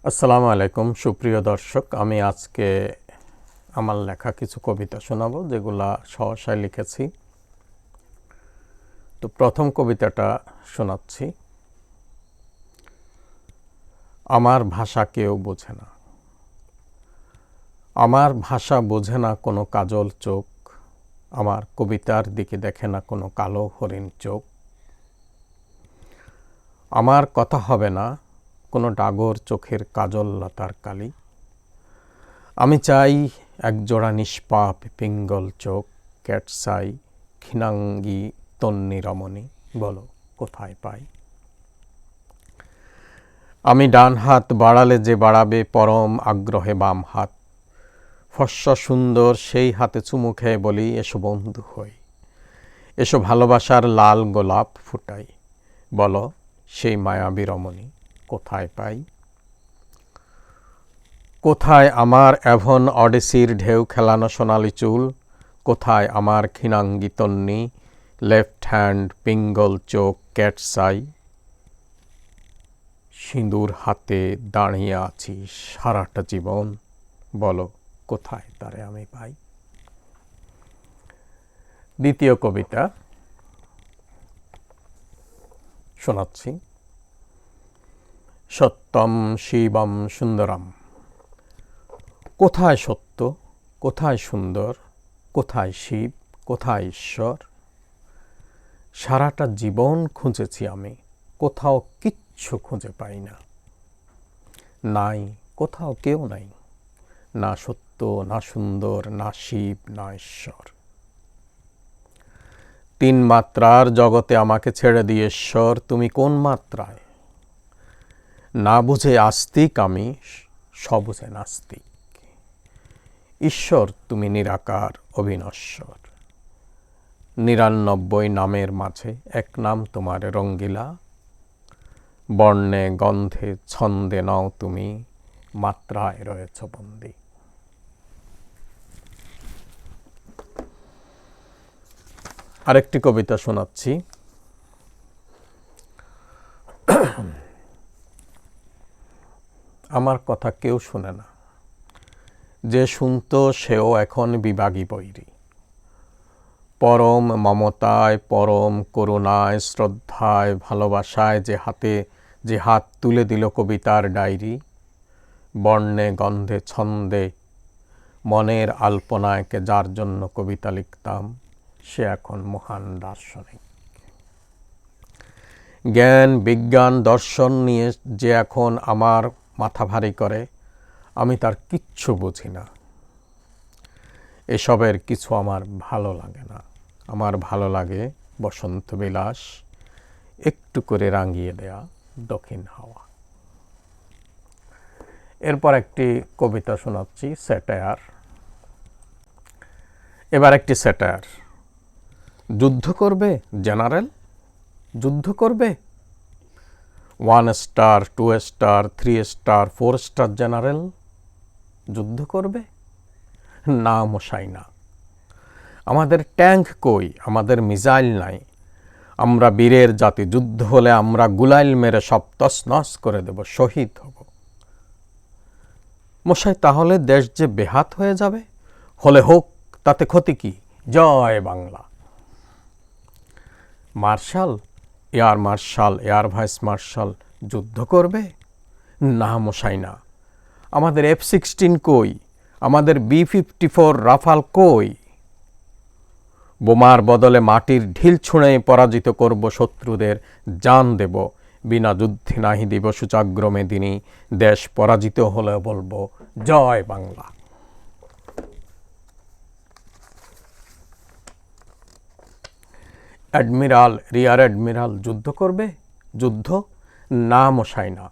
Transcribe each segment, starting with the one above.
আসসালামু আলাইকুম সুপ্রিয় দর্শক, আমি আজকে আমার লেখা কিছু কবিতা শোনাবো যেগুলা সহসায় লিখেছি। তো প্রথম কবিতাটা শোনাচ্ছি। আমার ভাষা কেউ বোঝে না, আমার ভাষা বোঝে না কোনো কাজল চোখ, আমার কবিতার দিকে দেখে না কোনো কালো হরিণ চোখ। আমার কথা হবে না কোনো ডাগর চোখের কাজল লতার কালি, আমি চাই একজোড়া নিষ্পাপ পিঙ্গল চোখ, ক্যাটসাই ক্ষীণাঙ্গী তন্নি রমণী, বলো কোথায় পাই। আমি ডান হাত বাড়ালে যে বাড়াবে পরম আগ্রহে বাম হাত, ফর্সা সুন্দর সেই হাতে চুমু খেয়ে বলি এসো বন্ধু হই, এসো ভালোবাসার লাল গোলাপ ফুটাই, বলো সেই মায়াবী রমণী কোথায় পাই। কোথায় আমার অ্যাভন অডিসির ঢেউ খেলানো সোনালি চুল, কোথায় আমার ক্ষীণাঙ্গী তন্নি লেফট হ্যান্ড পিঙ্গল চোখ ক্যাটসাই, সিঁদুর হাতে দাঁড়িয়ে আছি সারাটা জীবন, বলো কোথায় তারে আমি পাই। দ্বিতীয় কবিতা শোনাচ্ছি। সত্যম শিবম সুন্দরম, কোথায় সত্য, কোথায় সুন্দর, কোথায় শিব, কোথায় ঈশ্বর, সারাটা জীবন খুঁজেছি আমি, কোথাও কিচ্ছু খুঁজে পাই না। নাই, কোথাও কেউ নাই, না সত্য, না সুন্দর, না শিব, না ঈশ্বর। তিন মাত্রার জগতে আমাকে ছেড়ে দিয়ে ঈশ্বর তুমি কোন মাত্রায়, না বুঝে আস্তিক আমি, সবুঝে নাস্তিক। ঈশ্বর তুমি নিরাকার অবিনশ্বর, ৯৯ নামের মাঝে এক নাম তোমার রঙ্গিলা, বর্ণে গন্ধে ছন্দে নাও তুমি, মাত্রায় রয়েছ বন্দী। আরেকটি কবিতা শোনাচ্ছি। আমার কথা কেউ শুনে না, যে শুনতো সেও এখন বিভাগী বৈরী, পরম মমতায় পরম করুণায় শ্রদ্ধায় ভালোবাসায় যে হাত তুলে দিল কবিতার ডায়েরি, বর্ণে গন্ধে ছন্দে মনের আলপনায়কে যার জন্য কবিতা লিখতাম, সে এখন মহান দার্শনিক। জ্ঞান বিজ্ঞান দর্শন নিয়ে যে এখন আমার মাথা ভারী করে, আমি তার কিচ্ছু বুঝি না। এসবের কিছু আমার ভালো লাগে না, আমার ভালো লাগে বসন্ত বিলাস, একটু করে রাঙিয়ে দেয়া দক্ষিণ হাওয়া। এরপর একটি কবিতা শোনাচ্ছি, স্যাটায়ার। এবার একটি স্যাটায়ার। যুদ্ধ করবে জেনারেল, যুদ্ধ করবে 1 star 2 star 3 star 4 star general, যুদ্ধ করবে না মশাই না। আমাদের ট্যাঙ্ক কই, আমাদের মিসাইল নাই, আমরা বীরের জাতি, যুদ্ধ হলে আমরা গুলাইল মেরে সব তছনছ করে দেব, শহীদ হব। মশাই তাহলে দেশ যে বেহাত হয়ে যাবে, হলে হোক তাতে ক্ষতি কি, জয় Bangla. Marshal, air marshal, air vice marshal, যুদ্ধ করবে না মশাই না। আমাদের F-16 কই, আমাদের B-54 রাফাল কই, বোমার বদলে মাটির ঢিল ছুঁড়ে পরাজিত করব শত্রুদের, জান দেব বিনা যুদ্ধে নাহি দিব সূচাগ্রমে দিনী, দেশ পরাজিত হলে বলবো জয় বাংলা। অ্যাডমিরাল, রিয়ার অ্যাডমিরাল, যুদ্ধ করবে, যুদ্ধ না মশাই না।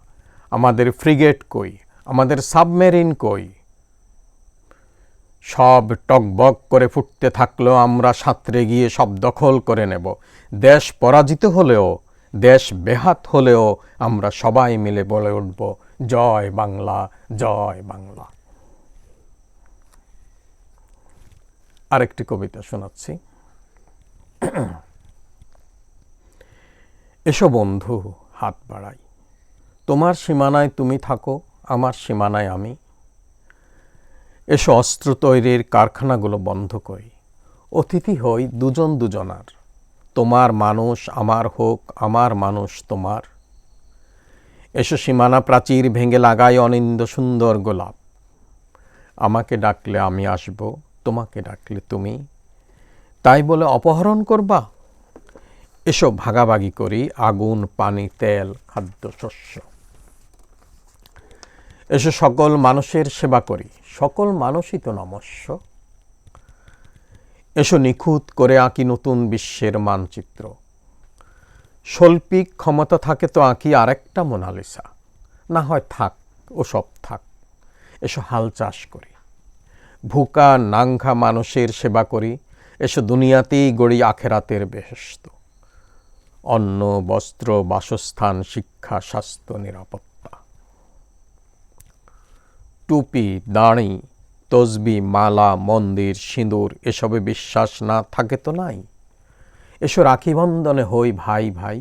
আমাদের ফ্রিগেট কই, আমাদের সাবমেরিন কই, সব টকবক করে ফুটতে থাকলো, আমরা সাঁতরে গিয়ে সব দখল করে নেব। দেশ পরাজিত হলেও, দেশ বেহাত হলেও আমরা সবাই মিলে বলে উঠব জয় বাংলা, জয় বাংলা। আরেকটি কবিতা শোনাচ্ছি। এসো বন্ধু হাত বাড়াই, তোমার সীমানায় তুমি থাকো, আমার সীমানায় আমি। এসো অস্ত্র তৈরির কারখানাগুলো বন্ধ করি, অতিথি হই দুজন দুজনার, তোমার মানুষ আমার হোক, আমার মানুষ তোমার। এসো সীমানা প্রাচীর ভেঙে লাগাই অনিন্দ সুন্দর গোলাপ, আমাকে ডাকলে আমি আসব, তোমাকে ডাকলে তুমি। তাই বলে অপহরণ করবা? এসো ভাগাভাগি করি আগুন, পানি, তেল, খাদ্যশস্য। এসো সকল মানুষের সেবা করি, সকল মানুষই তো নমস্য। এসো নিখুঁত করে আঁকি নতুন বিশ্বের মানচিত্র, শৈল্পিক ক্ষমতা থাকে তো আঁকি আরেকটা মোনালিসা, না হয় থাক ওসব থাক। এসো হাল চাষ করি, ভুকা নাংঘা মানুষের সেবা করি। এসো দুনিয়াতেই গড়ি আখেরাতের বেহেশত, অন্ন, বস্ত্র, বাসস্থান, শিক্ষা, স্বাস্থ্য, নিরাপত্তা। টুপি, দাড়ি, তসবি, মালা, মন্দির, সিঁদুর এসবে বিশ্বাস না থাকে তো নাই। এসো রাখি বন্ধনে হই ভাই ভাই,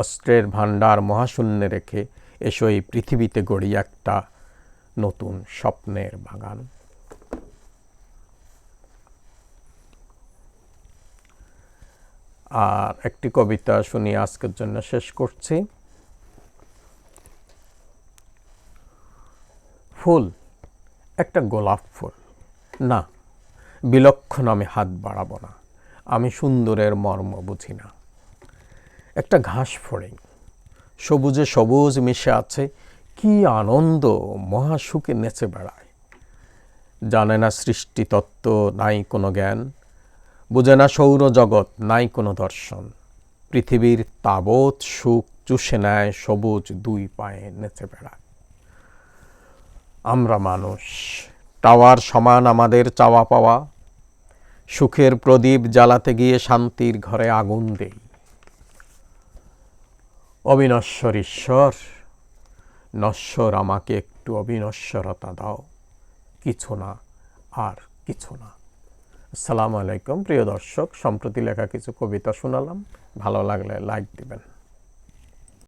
অস্ত্রের ভাণ্ডার মহাশূন্যে রেখে এসো এই পৃথিবীতে গড়ি একটা নতুন স্বপ্নের বাগান। আর একটি কবিতা শুনিয়ে আজকের জন্য শেষ করছি। ফুল, একটা গোলাপ ফুল না, বিলক্ষণ আমি হাত বাড়াবো না, আমি সুন্দরের মর্ম বুঝি না। একটা ঘাস ফড়িং, সবুজে সবুজ মিশে আছে, কি আনন্দ, মহাসুখে নেচে বেড়ায়। জানে না সৃষ্টিতত্ত্ব, নাই কোনো জ্ঞান, বুঝে না সৌরজগৎ, নাই কোনো দর্শন। পৃথিবীর তাবৎ সুখ চুষে নেয়, সবুজ দুই পায়ে নেচে বেড়ায়। আমরা মানুষ, টাওয়ার সমান আমাদের চাওয়া পাওয়া, সুখের প্রদীপ জ্বালাতে গিয়ে শান্তির ঘরে আগুন দেই। অবিনশ্বর ঈশ্বর, নশ্বর আমাকে একটু অবিনশ্বরতা দাও, কিছু না আর কিছু না। আসসালামু আলাইকুম প্রিয় দর্শক, সম্প্রতি লেখা কিছু কবিতা শোনালাম, ভালো লাগলে লাইক দিবেন।